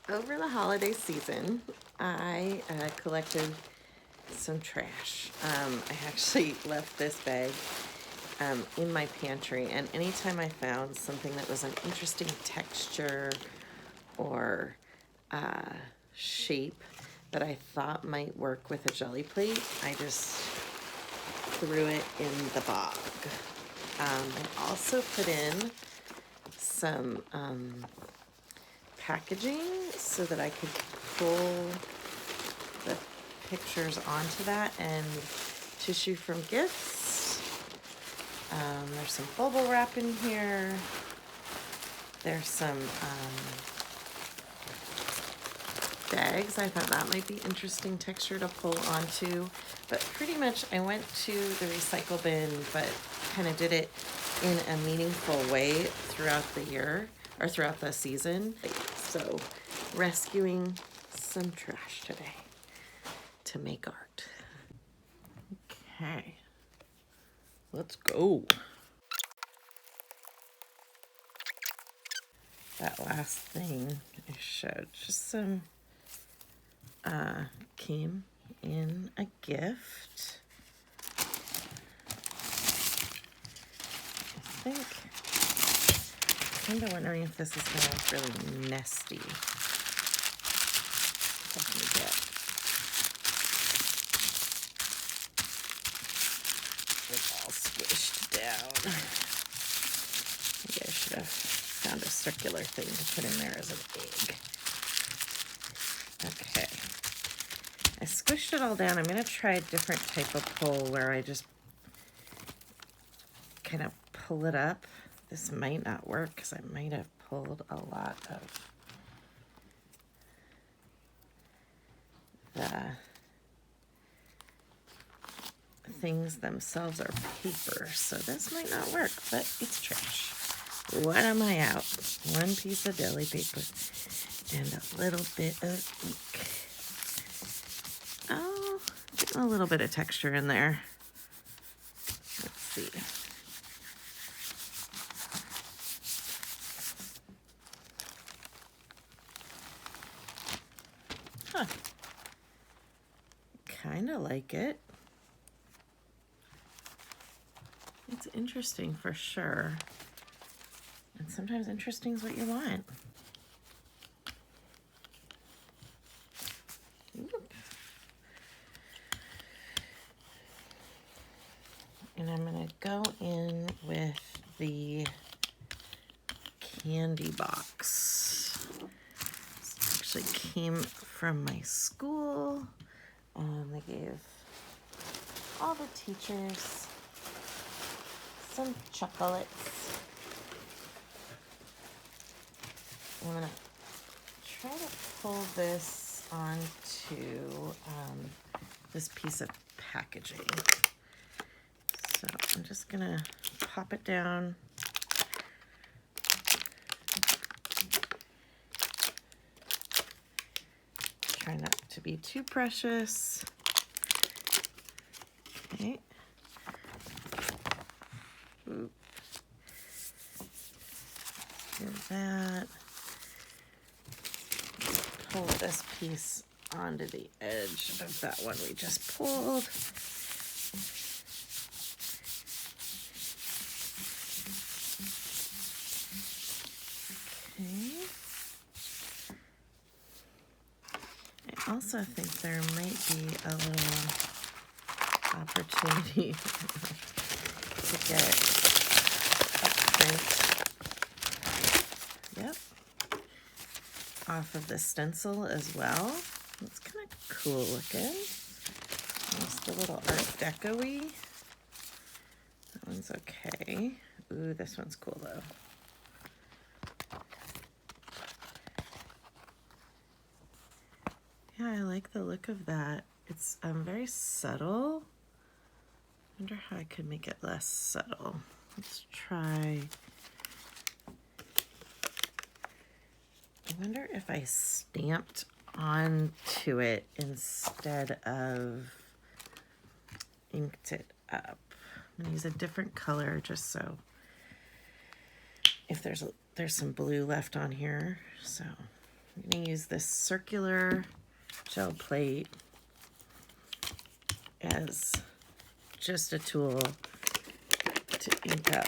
Over the holiday season, I collected some trash. I actually left this bag in my pantry, and anytime I found something that was an interesting texture or shape that I thought might work with a jelly plate, I just threw it in the bog. I also put in some packaging so that I could pull the pictures onto that, and tissue from gifts. There's some bubble wrap in here. There's some bags. I thought that might be interesting texture to pull onto. But pretty much I went to the recycle bin, but kind of did it in a meaningful way throughout the year, or throughout the season. So rescuing some trash today to make art. Okay, let's go. That last thing I showed, just some came in a gift. I think, I'm kind of wondering if this is going to look really nesty. Let me get it all squished down. Maybe I should have found a circular thing to put in there as an egg. Okay. I squished it all down. I'm going to try a different type of pull where I just kind of pull it up. This might not work because I might have pulled a lot of the things themselves are paper, so this might not work, but it's trash. What am I out? One piece of deli paper and a little bit of ink. Oh, getting a little bit of texture in there. Let's see. Huh. Kind of like it. It's interesting for sure. And sometimes interesting is what you want. Oop. And I'm going to go in with the candy box. This actually came from my school. They gave all the teachers some chocolates. I'm going to try to pull this onto this piece of packaging. So I'm just going to pop it down. Try not to be too precious. Okay. Oop. Do that. Pull this piece onto the edge of that one we just pulled. Okay. I also think there might be a little opportunity to get a print, yep, off of the stencil as well. It's kind of cool looking. Almost a little Art Deco-y. That one's okay. Ooh, this one's cool though. Yeah, I like the look of that. It's very subtle. I wonder how I could make it less subtle. Let's try. I wonder if I stamped onto it instead of inked it up. I'm gonna use a different color just so if there's some blue left on here. So I'm going to use this circular gel plate as just a tool to ink up.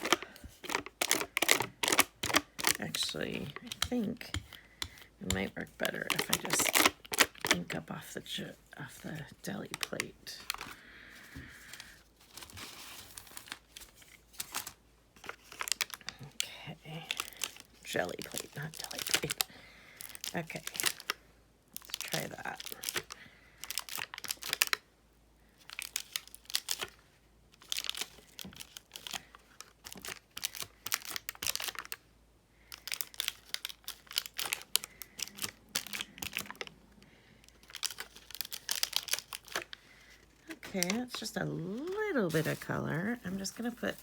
Actually, I think it might work better if I just ink up off the deli plate. Okay, jelly plate, not deli plate. Okay, let's try that. Okay, that's just a little bit of color. I'm just gonna put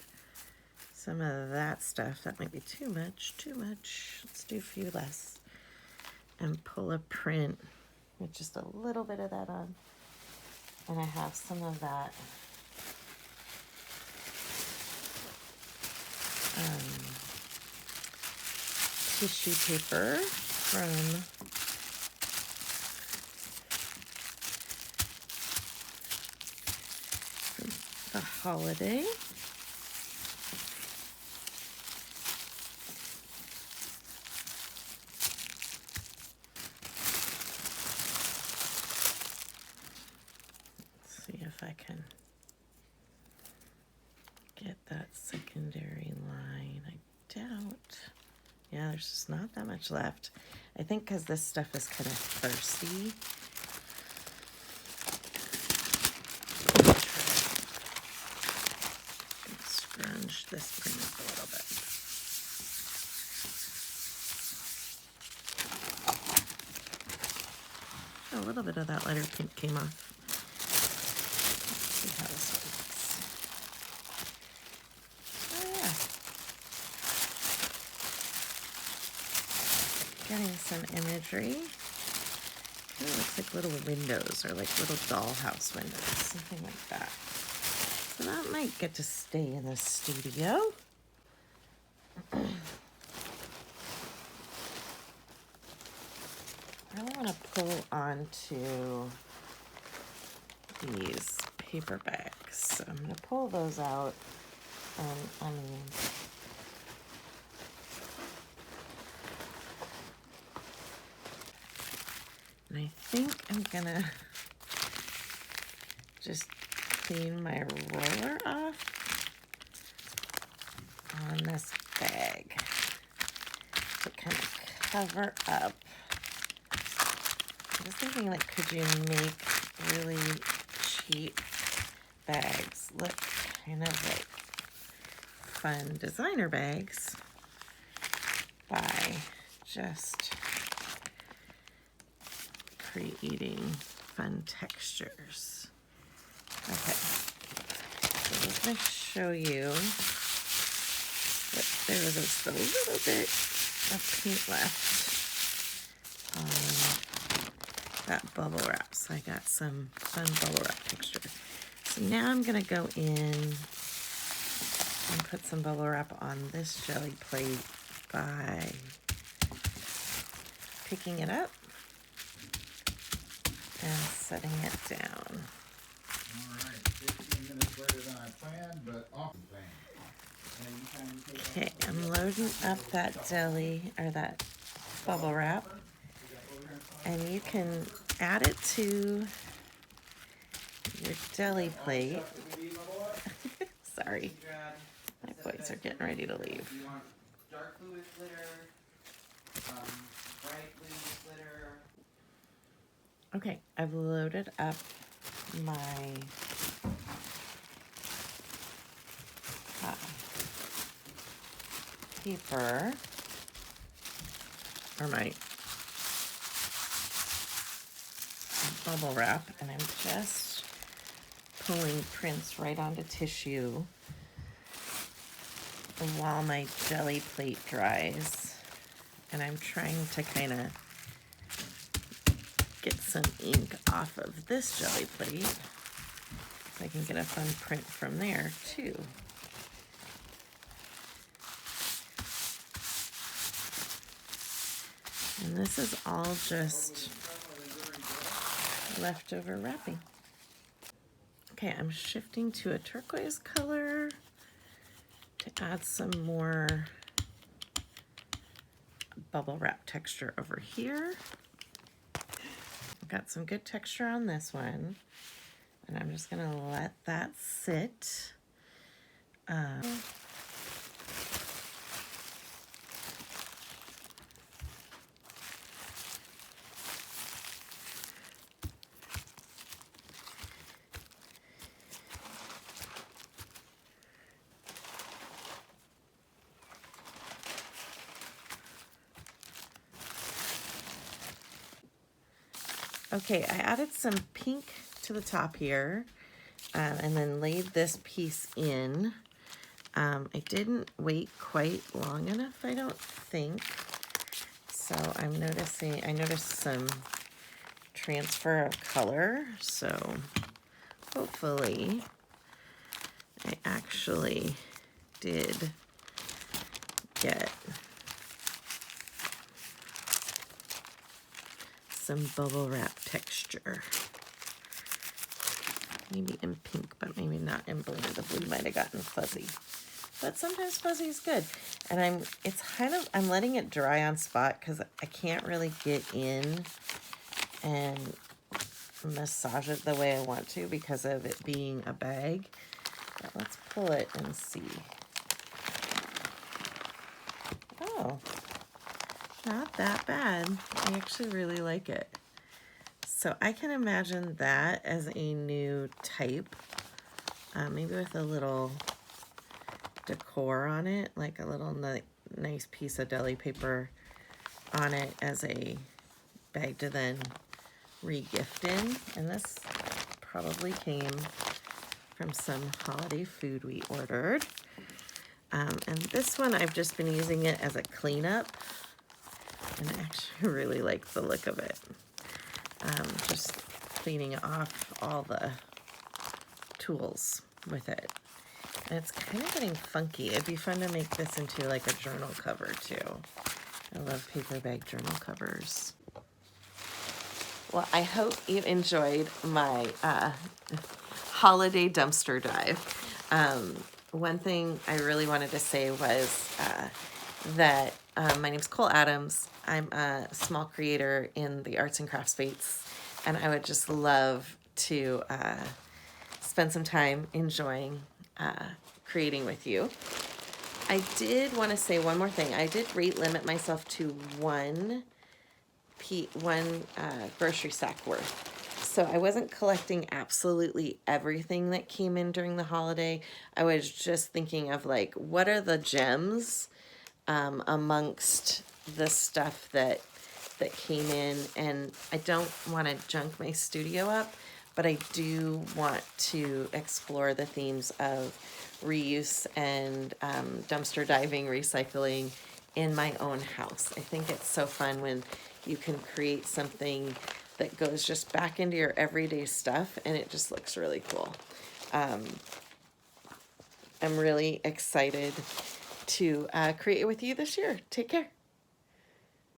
some of that stuff. That might be too much, Let's do a few less. And pull a print with just a little bit of that on. And I have some of that tissue paper from the holiday. Let's see if I can get that secondary line. I doubt. Yeah, there's just not that much left. I think because this stuff is kind of thirsty. Scrunch this print up a little bit. A little bit of that lighter pink came off. Let's see how this works. Oh yeah. Getting some imagery. Kind of looks like little windows or like little dollhouse windows, something like that. So that might get to stay in the studio. I want to pull onto these paper bags. So I'm going to pull those out. And I think I'm going to just clean my roller off on this bag to kind of cover up. I was thinking, like, could you make really cheap bags look kind of like fun designer bags by just creating fun textures. Okay, so I'm just going to show you that there was just a little bit of paint left on that bubble wrap. So I got some fun bubble wrap texture. So now I'm going to go in and put some bubble wrap on this jelly plate by picking it up and setting it down. All right, 15 minutes later than I planned, but often planned. Okay, I'm loading up that deli, or that bubble wrap, and you can add it to your deli plate. Sorry, my boys are getting ready to leave. You want dark fluid glitter, bright fluid glitter. Okay, I've loaded up my paper, or my bubble wrap, and I'm just pulling prints right onto tissue while my jelly plate dries. And I'm trying to kind of get some ink off of this jelly plate so I can get a fun print from there too. And this is all just leftover wrapping. Okay, I'm shifting to a turquoise color to add some more bubble wrap texture over here. I've got some good texture on this one, and I'm just gonna let that sit. Okay, I added some pink to the top here, and then laid this piece in. I didn't wait quite long enough, I don't think. So I noticed some transfer of color, so hopefully I actually did get some bubble wrap texture. Maybe in pink, but maybe not in blue. The blue might have gotten fuzzy. But sometimes fuzzy is good. And I'm letting it dry on spot because I can't really get in and massage it the way I want to because of it being a bag. But let's pull it and see. Oh, not that bad. I actually really like it. So I can imagine that as a new type, maybe with a little decor on it, like a little nice piece of deli paper on it as a bag to then re-gift in. And this probably came from some holiday food we ordered. And this one, I've just been using it as a cleanup, and I actually really like the look of it. Just cleaning off all the tools with it. And it's kind of getting funky. It'd be fun to make this into like a journal cover too. I love paper bag journal covers. Well, I hope you enjoyed my holiday dumpster dive. One thing I really wanted to say was that my name's Cole Adams. I'm a small creator in the arts and crafts space, and I would just love to spend some time enjoying creating with you. I did want to say one more thing. I did rate limit myself to one grocery sack worth. So I wasn't collecting absolutely everything that came in during the holiday. I was just thinking of like, what are the gems amongst the stuff that came in. And I don't want to junk my studio up, but I do want to explore the themes of reuse and dumpster diving, recycling in my own house. I think it's so fun when you can create something that goes just back into your everyday stuff and it just looks really cool. I'm really excited to create it with you this year. Take care.